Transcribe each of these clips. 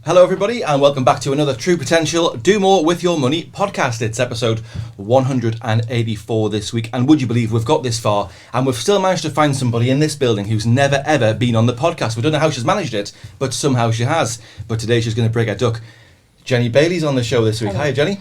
Hello everybody and welcome back to another True Potential Do More With Your Money podcast. It's episode 184 this week, and would you believe we've got this far and we've still managed to find somebody in this building who's never ever been on the podcast. We don't know how she's managed it, but somehow she has. But today she's going to break a duck. Jenny Bailey's on the show this week. Hello. Hi Jenny.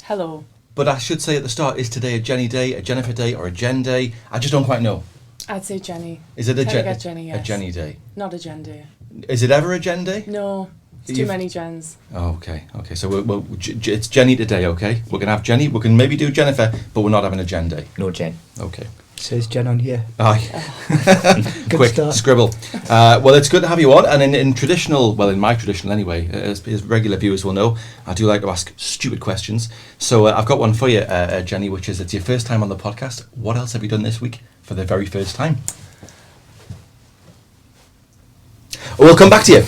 Hello. But I should say at the start, is today a Jenny day, a Jennifer day or a Jen day? I just don't quite know. I'd say Jenny. Is it a Jenny, yes. A Jenny day? Not a Jen day. Is it ever a Jen day? No, it's too many Jens. Oh, okay. So it's Jenny today, okay? We're going to have Jenny. We can maybe do Jennifer, but we're not having a Jen day. No Jen. Okay. Says Jen on here. Aye. Quick start. scribble. Well, it's good to have you on. And in traditional, well, in my traditional anyway, as regular viewers will know, I do like to ask stupid questions. So I've got one for you, Jenny, which is, it's your first time on the podcast. What else have you done this week for the very first time? We'll come back to you.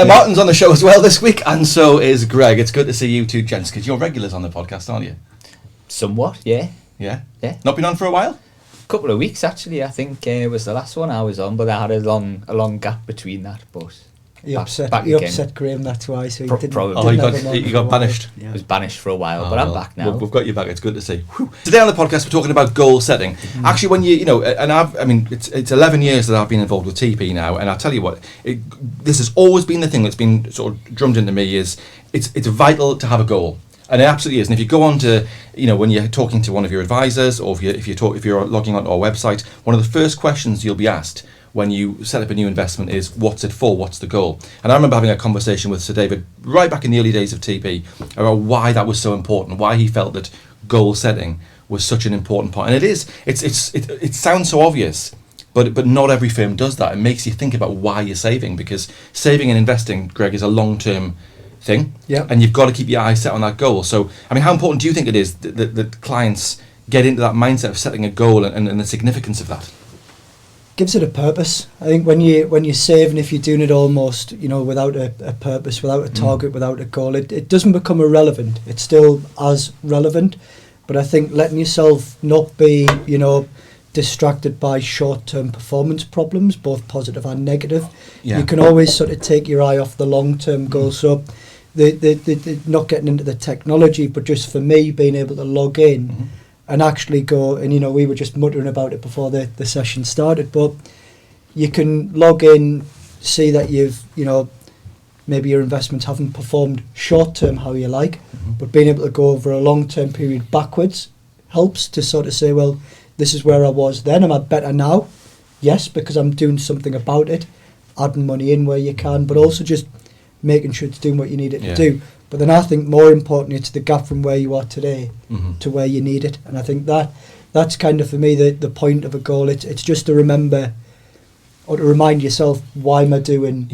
Martin's on the show as well this week, and so is Greg. It's good to see you two gents, because you're regulars on the podcast, aren't you? Somewhat, yeah. Yeah? Yeah. Not been on for a while? Couple of weeks actually. I think it was the last one I was on, but I had a long gap between that. But He back upset again. Graham, that's why. So he Pro- didn't. probably. Oh, didn't you have him on got for a while. banished. I was banished for a while, but Oh, I'm well, back now. We've got you back. It's good to see. Whew. Today on the podcast, we're talking about goal setting. Actually, when it's 11 years that I've been involved with TP now, and I'll tell you what, this has always been the thing that's been sort of drummed into me is it's vital to have a goal. And it absolutely is. And if you go on to, when you're talking to one of your advisors, or if you're logging onto our website, one of the first questions you'll be asked when you set up a new investment is, what's it for? What's the goal? And I remember having a conversation with Sir David right back in the early days of TP about why that was so important, why he felt that goal setting was such an important part. And it sounds so obvious, but not every firm does that. It makes you think about why you're saving, because saving and investing, Greg, is a long-term thing. Yeah. And you've got to keep your eyes set on that goal. So, how important do you think it is that clients get into that mindset of setting a goal and the significance of that? Gives it a purpose. I think when you're saving, if you're doing it almost, without a purpose, without a target, without a goal, it doesn't become irrelevant. It's still as relevant. But I think letting yourself not be, distracted by short-term performance problems, both positive and negative. Yeah. You can always sort of take your eye off the long-term goal. So the not getting into the technology, but just for me, being able to log in and actually go, and we were just muttering about it before the session started, but you can log in, see that you've, maybe your investments haven't performed short-term how you like, but being able to go over a long-term period backwards helps to sort of say, well, this is where I was then. Am I better now? Yes, because I'm doing something about it, adding money in where you can, but also just making sure it's doing what you need it to do. But then I think more importantly, it's the gap from where you are today to where you need it. And I think that's kind of, for me, the point of a goal. It's just to remember or to remind yourself, why am I doing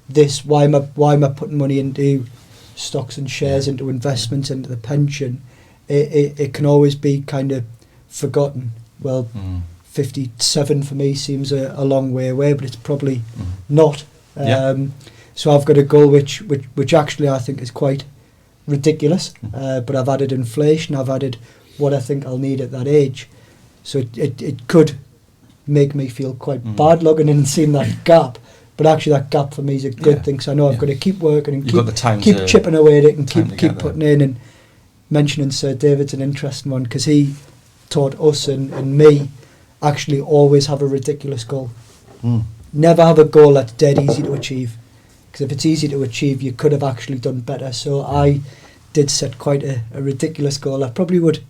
this? Why am I putting money into stocks and shares, into investments, into the pension? It can always be kind of forgotten. Well, 57 for me seems a long way away, but it's probably not. So I've got a goal which actually I think is quite ridiculous, but I've added inflation, I've added what I think I'll need at that age. So it could make me feel quite bad logging in and seeing that gap, but actually that gap for me is a good thing, so I know I've got to keep working and keep chipping away at it and keep putting in. And mentioning Sir David's an interesting one, because he taught us and me actually always have a ridiculous goal. Never have a goal that's dead easy to achieve. Because if it's easy to achieve, you could have actually done better. So I did set quite a ridiculous goal. That probably would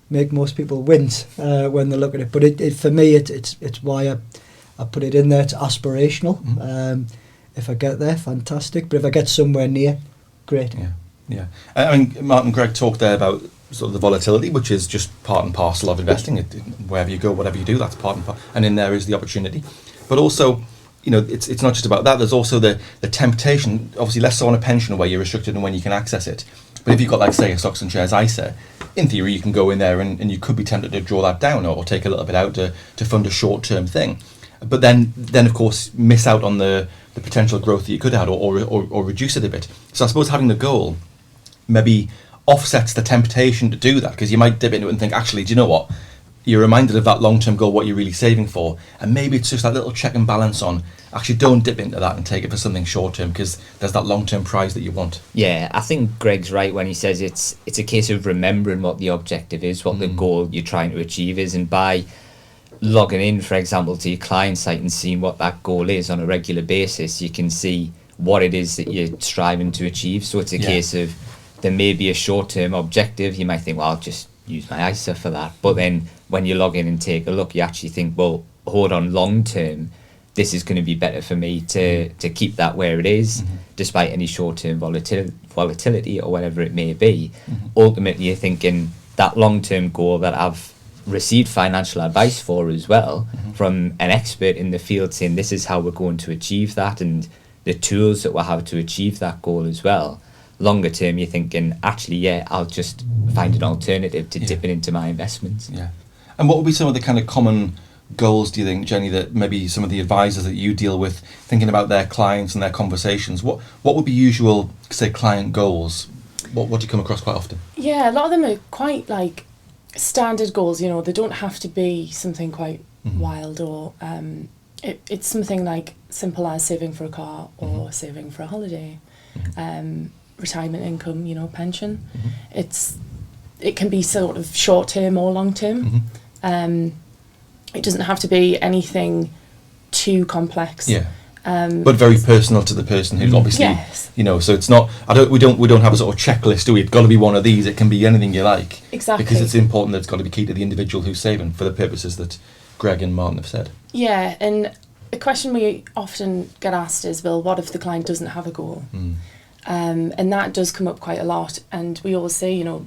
make most people wince when they look at it. But for me, it's why I put it in there. It's aspirational. If I get there, fantastic. But if I get somewhere near, great. Yeah. I mean, Martin and Greg talked there about sort of the volatility, which is just part and parcel of investing. Wherever you go, whatever you do, that's part and parcel. And in there is the opportunity. But also, it's not just about that. There's also the temptation, obviously less so on a pension where you're restricted and when you can access it. But if you've got, like, say, a stocks and shares ISA, in theory you can go in there and you could be tempted to draw that down or take a little bit out to fund a short-term thing. But then of course miss out on the potential growth that you could have or reduce it a bit. So I suppose having the goal maybe offsets the temptation to do that, because you might dip into it and think, actually, do you know what? you're reminded of that long-term goal, what you're really saving for, and maybe it's just that little check and balance on, actually don't dip into that and take it for something short-term, because there's that long-term prize that you want. Yeah, I think Greg's right when he says it's a case of remembering what the objective is, what the goal you're trying to achieve is, and by logging in, for example, to your client site and seeing what that goal is on a regular basis, you can see what it is that you're striving to achieve. So it's a case of, there may be a short-term objective. You might think, well, I'll just use my ISA for that. But then when you log in and take a look, you actually think, well, hold on, long-term, this is going to be better for me to keep that where it is, despite any short-term volatility or whatever it may be. Ultimately, you're thinking that long-term goal that I've received financial advice for as well, from an expert in the field, saying this is how we're going to achieve that and the tools that we'll have to achieve that goal as well. Longer term, you're thinking, actually, yeah, I'll just find an alternative to dipping into my investments. Yeah. And what would be some of the kind of common goals, do you think, Jenny, that maybe some of the advisors that you deal with, thinking about their clients and their conversations, what would be usual, say, client goals? What do you come across quite often? Yeah, a lot of them are quite like standard goals, you know, they don't have to be something quite wild, or it's something like simple as saving for a car or saving for a holiday, retirement income, you know, pension. It can be sort of short term or long term. It doesn't have to be anything too complex. Yeah. But very personal to the person who's obviously, yes. you know, so it's not, we don't have a sort of checklist, do we? It's got to be one of these. It can be anything you like. Exactly. Because it's important that it's got to be key to the individual who's saving, for the purposes that Greg and Martin have said. Yeah, and a question we often get asked is, well, what if the client doesn't have a goal? And that does come up quite a lot. And we always say, you know,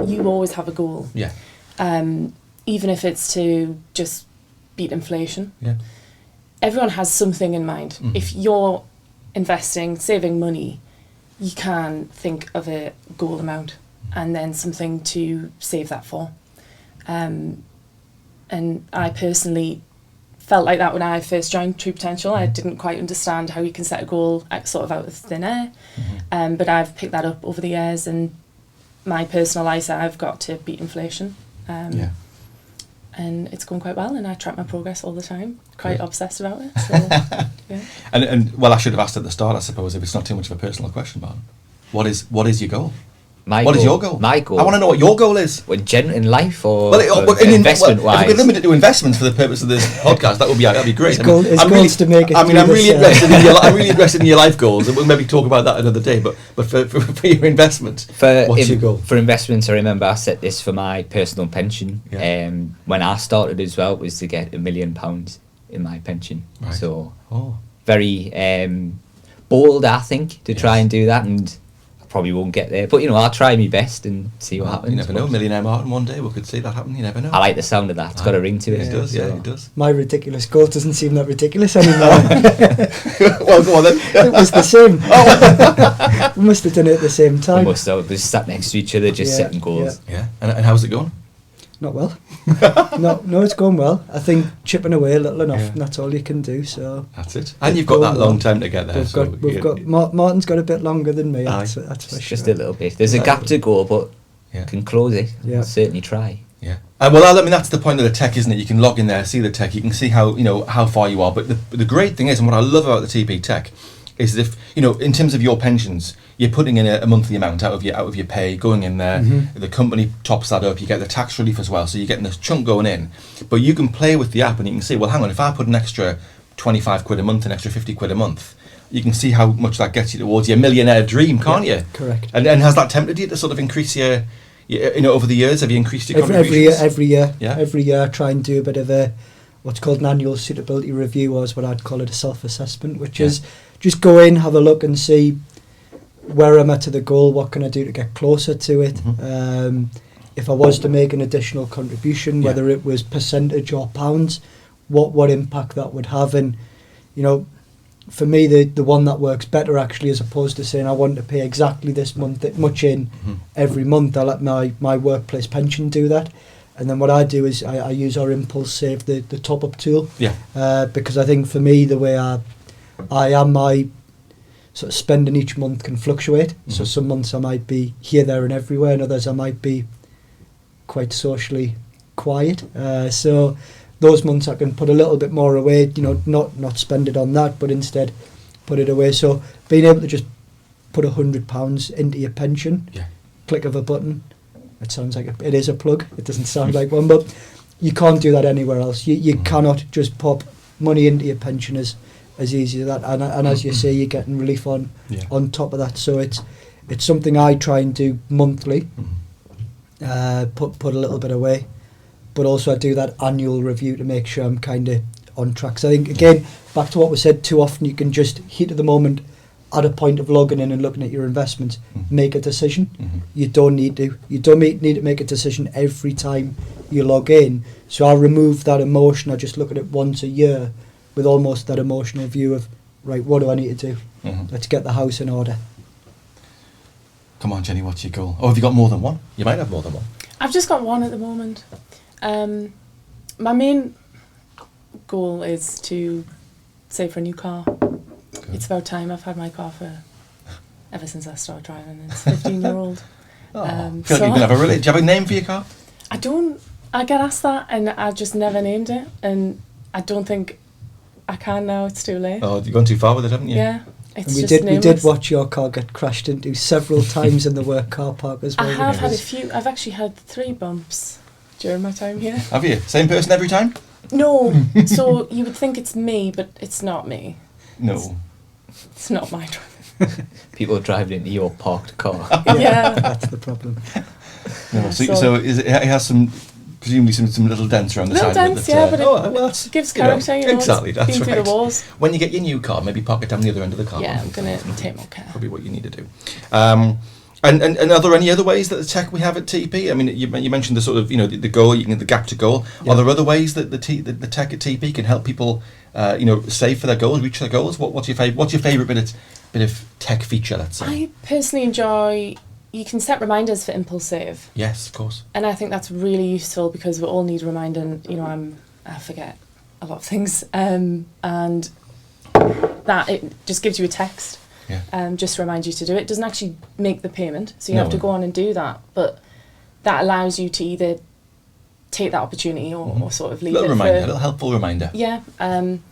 you always have a goal. Yeah. Even if it's to just beat inflation. Yeah. Everyone has something in mind. If you're investing, saving money, you can think of a goal amount and then something to save that for. And I personally felt like that when I first joined True Potential. I didn't quite understand how you can set a goal sort of out of thin air. But I've picked that up over the years, and my personal ISA, I've got to beat inflation. And it's going quite well, and I track my progress all the time. Quite obsessed about it. So, yeah. And well, I should have asked at the start, I suppose, if it's not too much of a personal question, Martin. What is your goal? What is your goal? My goal. I want to know what your goal is. Well, in life, or If investment-wise? we could limit it to investments for the purpose of this podcast, that'd be great. His goal is to make it. I'm really interested in your life goals, and we'll maybe talk about that another day. But for your investment, what's your goal? For investments, I remember I set this for my personal pension. Yeah. When I started as well, was to get £1 million in my pension. Right. So very bold, I think, to try and do that, and probably won't get there, but you know, I'll try my best and see what happens. You never know, millionaire Martin, one day we could see that happen. You never know. I like the sound of that. It's got a ring to it. It does, yeah, it does. My ridiculous goal doesn't seem that ridiculous anymore. Well, go on then. It was the same. We must have done it at the same time. We must have just sat next to each other, just setting goals. Yeah. And how's it going? Not well. No, it's going well. I think chipping away a little enough, and that's all you can do. So that's it. And you've got that long time to get there. We've got Martin's got a bit longer than me. That's for sure. Just a little bit. There's a gap to go, but can close it. Yeah. Certainly try. Yeah. Well, I mean, that's the point of the tech, isn't it? You can log in there, see the tech, you can see how far you are. But the great thing is, and what I love about the TP tech, is if, you know, in terms of your pensions, you're putting in a monthly amount out of your pay, going in there, the company tops that up, you get the tax relief as well, so you're getting this chunk going in. But you can play with the app and you can see, well, hang on, if I put an extra 25 quid a month, an extra 50 quid a month, you can see how much that gets you towards your millionaire dream, can't you? Correct. And has that tempted you to sort of increase your over the years, have you increased your contributions? Every year. Yeah. Every year I try and do a bit of a, what's called an annual suitability review, or is what I'd call it, a self-assessment, which is just go in, have a look and see where I'm at to the goal, what can I do to get closer to it. If I was to make an additional contribution, whether it was percentage or pounds, what impact that would have. And, you know, for me, the one that works better actually, as opposed to saying I want to pay exactly this much in every month, I let my workplace pension do that. And then what I do is I use our Impulse Save, the top-up tool. Because I think for me, the way I am, my sort of spending each month can fluctuate. So some months I might be here, there and everywhere, and others I might be quite socially quiet. So those months I can put a little bit more away, not spend it on that, but instead put it away. So being able to just put £100 into your pension, click of a button. It sounds like it is a plug. It doesn't sound like one, but you can't do that anywhere else. You cannot just pop money into your pension as easy as that. And as you say, you're getting relief on top of that. So it's something I try and do monthly. Put a little bit away, but also I do that annual review to make sure I'm kind of on track. So I think, again, back to what we said, too often you can just heat of the moment at a point of logging in and looking at your investments, make a decision. You don't need to make a decision every time you log in. So I remove that emotion. I just look at it once a year with almost that emotional view of, right, what do I need to do? Let's get the house in order. Come on, Jenny, what's your goal? Oh, have you got more than one? You might have more than one. I've just got one at the moment. My main goal is to save for a new car. Good. It's about time. I've had my car ever since I started driving. It's 15-year-old. I feel like you can have a do you have a name for your car? I don't. I get asked that, and I just never named it, and I don't think I can now. It's too late. Oh, you've gone too far with it, haven't you? Yeah. It's and we did watch your car get crashed into several times in the work car park as well. I have had a few. I've actually had 3 bumps during my time here. Have you? Same person every time? No. So you would think it's me, but it's not me. No. It's not my driving. People are driving into your parked car. Yeah. That's the problem. No, so it has presumably some little dents around the little side dents, of it. But it gives character, exactly, that's been right. through the walls. When you get your new car, maybe park it down the other end of the car. Yeah, I'm going to take more care. Probably what you need to do. And are there any other ways that the tech we have at TP? I mean, you mentioned the sort of, the goal, you can get the gap to goal. Yeah. Are there other ways that the tech at TP can help people, save for their goals, reach their goals? What's your favourite bit of tech feature, let's say? I personally enjoy... You can set reminders for impulse save. Yes, of course. And I think that's really useful because we all need reminding. I forget a lot of things, and that it just gives you a text. Yeah. Just to remind you to do it. It doesn't actually make the payment, so you have to go on and do that. But that allows you to either take that opportunity or sort of leave a little it reminder, for... a little helpful reminder. Yeah. And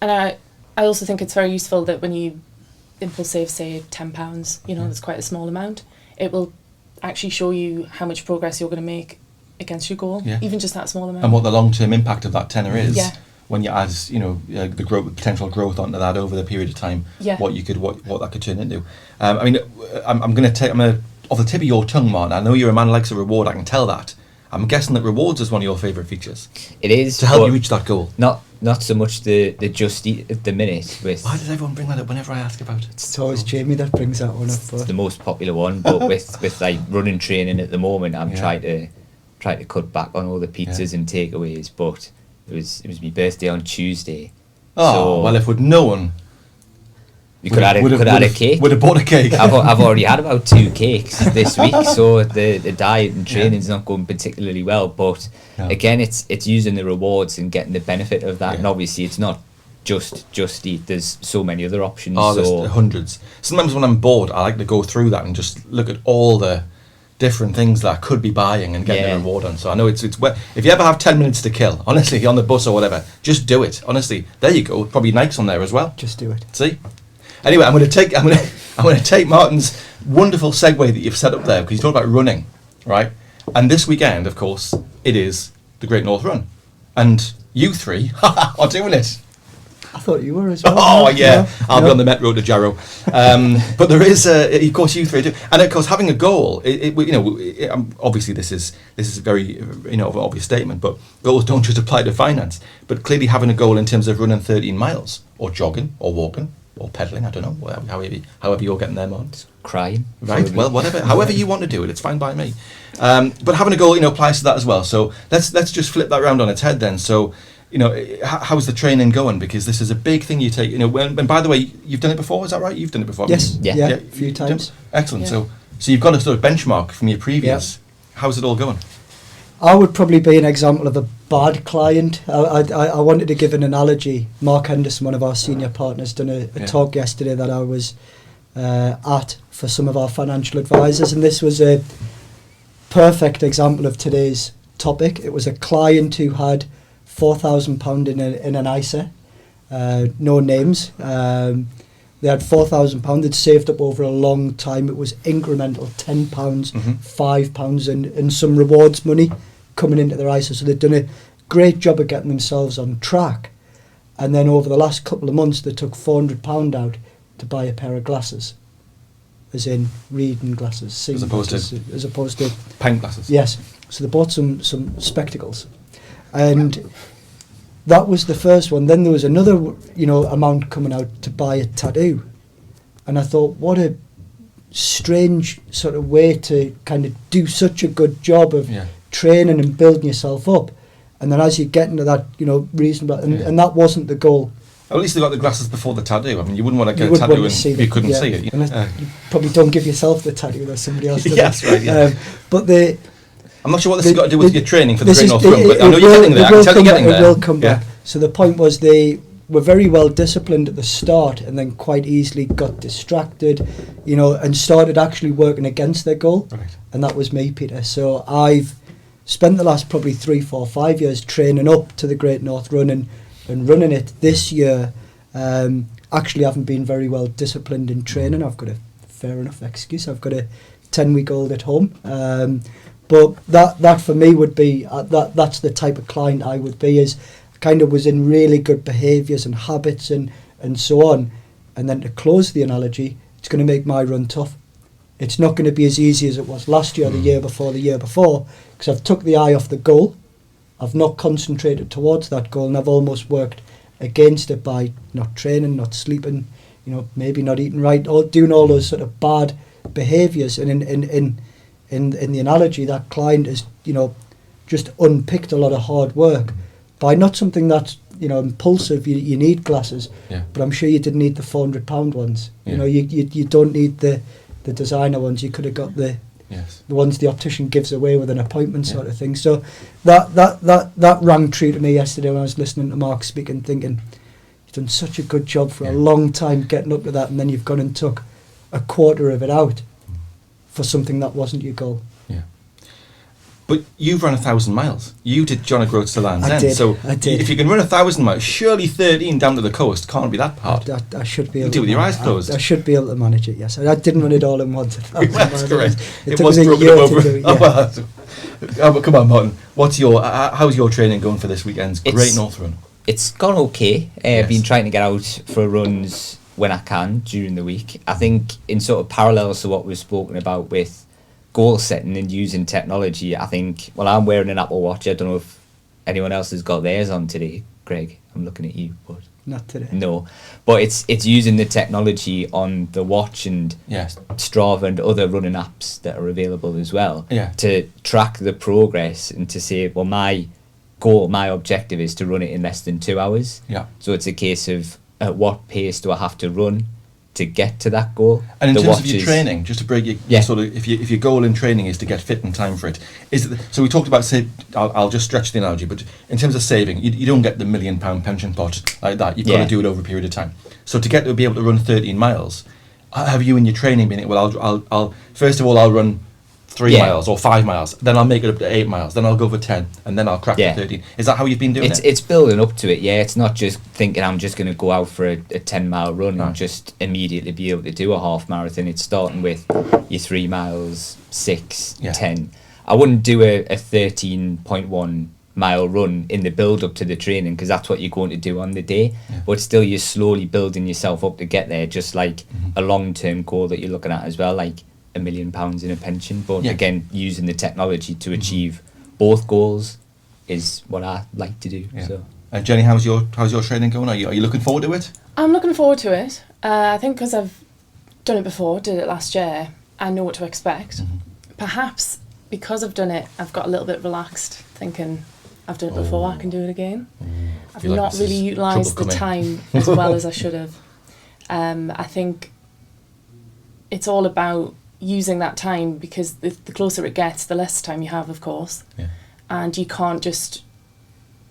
I also think it's very useful that when you impulse save, say £10, that's quite a small amount, it will actually show you how much progress you're going to make against your goal, even just that small amount. And what the long-term impact of that tenner is. Yeah. When you add, the potential growth onto that over the period of time, what that could turn into. I'm going to off the tip of your tongue, Martin. I know you're a man who likes a reward. I can tell that. I'm guessing that rewards is one of your favourite features. It is to help you reach that goal. Not so much the Just Eat at the minute. Why does everyone bring that up whenever I ask about it? It's always Jamie that brings that one up. It's the most popular one, but with like running training at the moment, I'm trying to cut back on all the pizzas and takeaways. But it was my birthday on Tuesday. Oh, so well, if we'd known, we could add a cake. Would have bought a cake. I've already had about 2 cakes this week, so the diet and training's not going particularly well. But again, it's using the rewards and getting the benefit of that. And obviously, it's not just eat. There's so many other options. Oh, there's hundreds. Sometimes when I'm bored, I like to go through that and just look at all the different things that I could be buying and getting a reward on. So I know it's if you ever have 10 minutes to kill, honestly, on the bus or whatever, just do it. Honestly, there you go. Probably Nike's on there as well. Just do it. See. Anyway, I'm going to take Martin's wonderful segue that you've set up there, because you talked about running, right? And this weekend, of course, it is the Great North Run, and you 3 are doing it. I thought you were as well. Oh yeah, I'll be on the Met Road to Jarrow. But there is, of course, you 3 do, and of course, having a goal. Obviously, this is a very obvious statement, but goals don't just apply to finance. But clearly, having a goal in terms of running 13 miles, or jogging, or walking, or pedaling, I don't know, however you're getting them on. Crying. Right, probably. Well, whatever, however you want to do it, it's fine by me. But having a goal, applies to that as well. So let's just flip that round on its head then. So, how's the training going? Because this is a big thing you take, and by the way, you've done it before, is that right? You've done it before? Yes, yeah, a few times. Excellent. Yeah. So you've got a sort of benchmark from your previous. Yeah. How's it all going? I would probably be an example of a bad client. I wanted to give an analogy. Mark Henderson, one of our senior partners, done a talk yesterday that I was at for some of our financial advisors, and this was a perfect example of today's topic. It was a client who had £4,000 in an ISA, no names. They had £4,000. They'd saved up over a long time. It was incremental, £10, £5, and some rewards money coming into their ISA. So they'd done a great job of getting themselves on track. And then over the last couple of months, they took £400 out to buy a pair of glasses, as in reading glasses, as opposed to pint glasses. Yes. So they bought some spectacles, and that was the first one. Then there was another, amount coming out to buy a tattoo, and I thought, what a strange sort of way to kind of do such a good job of training and building yourself up, and then as you get into that, reasonable, and that wasn't the goal. At least they got the glasses before the tattoo. I mean, you wouldn't want to get a tattoo and you couldn't see it. You probably don't give yourself the tattoo, unless somebody else does. Yes, right. Yeah. But I'm not sure what this has got to do with your training for the Great North Run, but I know you're getting there. I can tell you're getting there. It will come back. So the point was, they were very well disciplined at the start, and then quite easily got distracted, and started actually working against their goal. Right. And that was me, Peter. So I've spent the last probably 3, 4, 5 years training up to the Great North Run and running it. This year, actually haven't been very well disciplined in training. I've got a fair enough excuse. I've got a 10-week-old at home. But that for me would be, that's the type of client I would be, is kind of was in really good behaviours and habits and so on. And then to close the analogy, it's going to make my run tough. It's not going to be as easy as it was last year, the year before, because I've took the eye off the goal. I've not concentrated towards that goal, and I've almost worked against it by not training, not sleeping, maybe not eating right, or doing all those sort of bad behaviours. And in the analogy, that client has, just unpicked a lot of hard work by not something that's, impulsive. You need glasses, but I'm sure you didn't need the £400 ones. You don't need the designer ones. You could have got the ones the optician gives away with an appointment sort of thing. So that rang true to me yesterday when I was listening to Mark speak and thinking, you've done such a good job for a long time getting up to that, and then you've gone and took a quarter of it out for something that wasn't your goal. Yeah. But you've run 1,000 miles. You did John O'Groats to Land's End. I did. If you can run 1,000 miles, surely 13 down to the coast can't be that hard. I should be able to do with your eyes closed. I should be able to manage it, yes. I didn't run it all in once. That's correct. It took us a year to do it. But come on, Martin. How's your training going for this weekend's Great North Run? It's gone okay. I've been trying to get out for runs when I can during the week. I think in sort of parallels to what we've spoken about with goal setting and using technology, I think, I'm wearing an Apple Watch. I don't know if anyone else has got theirs on today. Greg, I'm looking at you, but not today. No, but it's using the technology on the watch and Strava and other running apps that are available as well to track the progress and to say, my objective is to run it in less than 2 hours. So it's a case of, at what pace do I have to run to get to that goal? And in terms of your training, just to break your sort of, if your goal in training is to get fit in time for it, so we talked about, say, I'll just stretch the analogy, but in terms of saving, you don't get the £1 million pension pot like that. You've got to do it over a period of time. So to be able to run 13 miles, have you in your training been, I'll first of all, I'll run 3 miles or 5 miles, then I'll make it up to 8 miles, then I'll go for 10, and then I'll crack the 13. Is that how you've been doing it? It's building up to it, It's not just thinking I'm just going to go out for a 10-mile run and just immediately be able to do a half marathon. It's starting with your 3 miles, 6, 10. I wouldn't do a 13.1 mile run in the build up to the training, because that's what you're going to do on the day, but still you're slowly building yourself up to get there, just like a long-term goal that you're looking at as well, like £1 million in a pension. But again, using the technology to achieve both goals is what I like to do. So Jenny, how's your training going? Are you looking forward to it? I'm looking forward to it. I think because I've done it before, did it last year, I know what to expect. Perhaps because I've done it, I've got a little bit relaxed, thinking I've done it before, I can do it again. I've not really utilised the time as well as I should have. I think it's all about using that time, because the closer it gets, the less time you have, of course. And you can't just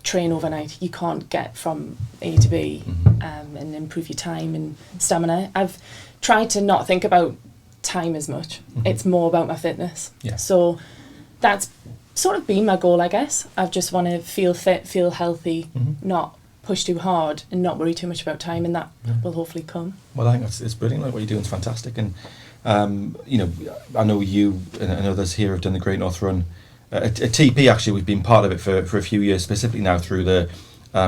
train overnight. You can't get from A to B and improve your time and stamina. I've tried to not think about time as much. It's more about my fitness. So that's sort of been my goal, I guess. I just want to feel fit, feel healthy, not push too hard and not worry too much about time, and that will hopefully come. Well, I think it's brilliant. Like, what you're doing is fantastic, and you know, I know you and others here have done the Great North Run. At TP, actually, we've been part of it for a few years, specifically now through a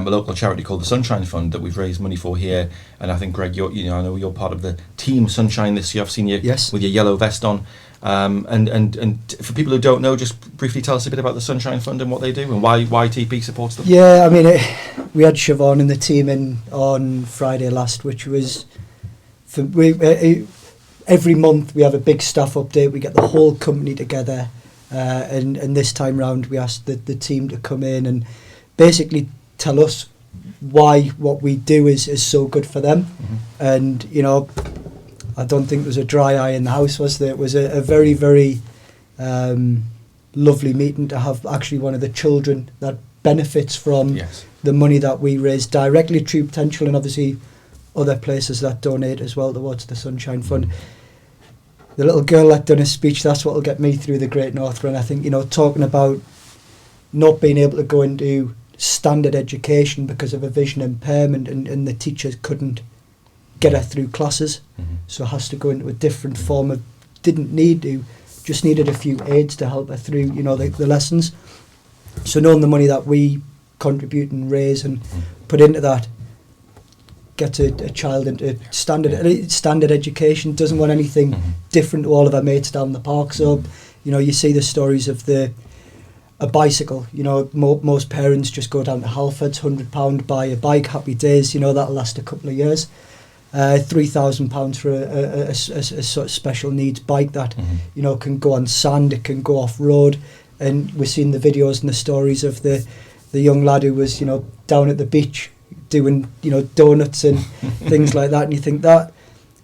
local charity called the Sunshine Fund that we've raised money for here. And I think, Greg, I know you're part of the Team Sunshine this year. I've seen you with your yellow vest on. And for people who don't know, just briefly tell us a bit about the Sunshine Fund and what they do and why TP supports them. Yeah, I mean, we had Siobhan and the team in on Friday last, which was every month we have a big staff update. We get the whole company together, and this time round we asked the team to come in and basically tell us why what we do is so good for them. And you know, I don't think there was a dry eye in the house, was there? It was a very, very lovely meeting to have actually one of the children that benefits from the money that we raise directly through Potential, and obviously other places that donate as well towards the Sunshine Fund. The little girl that done a speech, that's what will get me through the Great North Run. I think, you know, talking about not being able to go into standard education because of a vision impairment, and the teachers couldn't get her through classes, so has to go into a different form of, didn't need to, just needed a few aids to help her through, you know, the lessons. So knowing the money that we contribute and raise and put into that gets a child into standard education, doesn't want anything different to all of our mates down the park. So, you know, you see the stories of a bicycle, you know, most parents just go down to Halfords, £100, buy a bike, happy days, you know, that'll last a couple of years. £3,000 for a sort of special needs bike that, you know, can go on sand, it can go off road. And we've seen the videos and the stories of the young lad who was, you know, down at the beach doing, you know, donuts and things like that. And you think that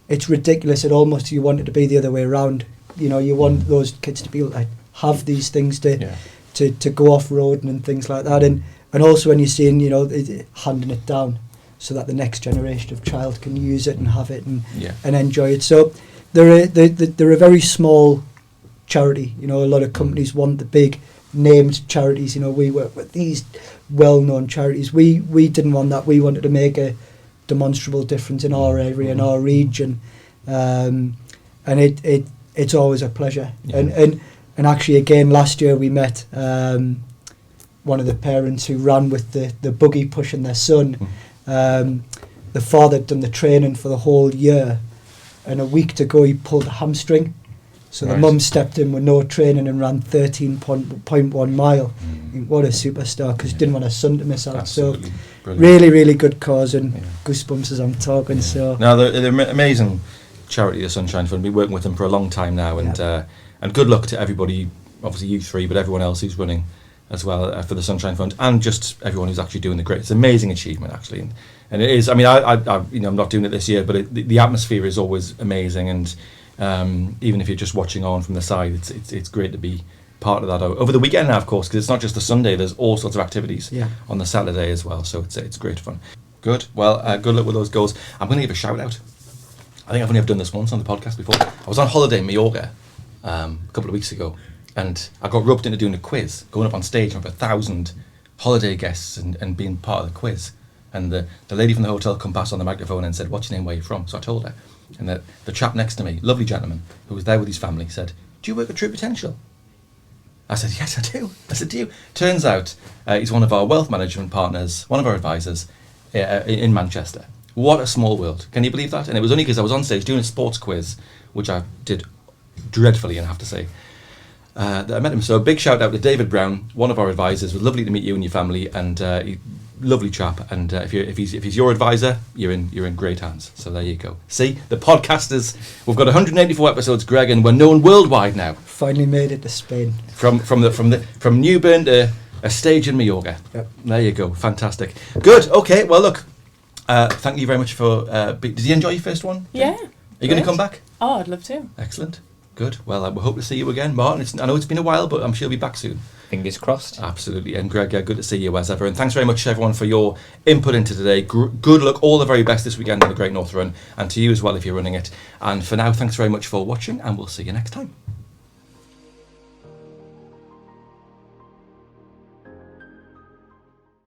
it's ridiculous. It almost, you want it to be the other way around. You know, you want those kids to be able to have these things to go off road and things like that. And also when you're seeing, you know, handing it down so that the next generation of child can use it and have it and enjoy it. So they're a very small charity. You know, a lot of companies want the big named charities. You know, we work with these well-known charities. We didn't want that. We wanted to make a demonstrable difference in our area, in our region, and it's always a pleasure. And actually, again, last year we met one of the parents who ran with the buggy pushing their son. The father had done the training for the whole year, and a week to go he pulled a hamstring. So the mum stepped in with no training and ran 13.1 mile. What a superstar, because didn't want her son to miss out. Absolutely. So Brilliant. really, really good cause, and goosebumps as I'm talking. So now they're amazing charity, the Sunshine Fund. We've been working with them for a long time now, and good luck to everybody, obviously you three, but everyone else who's running as well for the Sunshine Fund, and just everyone who's actually doing the great. It's an amazing achievement, actually, and it is. I mean, I you know, I'm not doing it this year, but the atmosphere is always amazing, and even if you're just watching on from the side, it's great to be part of that over the weekend now, of course, because it's not just the Sunday. There's all sorts of activities on the Saturday as well, so it's great fun. Good. Well, good luck with those goals. I'm going to give a shout out. I think I've only ever done this once on the podcast before. I was on holiday in Mallorca a couple of weeks ago, and I got roped into doing a quiz, going up on stage with 1,000 holiday guests and being part of the quiz. And the lady from the hotel come past on the microphone and said, "What's your name, where are you from?" So I told her. And the chap next to me, lovely gentleman, who was there with his family, said, "Do you work at True Potential?" I said, "Yes, I do." I said, "Do you?" Turns out he's one of our wealth management partners, one of our advisors in Manchester. What a small world. Can you believe that? And it was only because I was on stage doing a sports quiz, which I did dreadfully, I have to say, that I met him. So a big shout out to David Brown, one of our advisors. It was lovely to meet you and your family, and lovely chap. And if he's your advisor, you're in great hands. So there you go. See, the podcasters. We've got 184 episodes, Greg, and we're known worldwide now. Finally made it to Spain. From Newburn to a stage in Mallorca. Yep. There you go. Fantastic. Good. Okay. Well, look. Thank you very much for. Did you enjoy your first one? Yeah. Are you going to come back? Oh, I'd love to. Excellent. Good. Well, we hope to see you again, Martin. I know it's been a while, but I'm sure you'll be back soon. Fingers crossed. Absolutely. And Greg, good to see you as ever. And thanks very much, everyone, for your input into today. Good luck. All the very best this weekend on the Great North Run. And to you as well if you're running it. And for now, thanks very much for watching, and we'll see you next time.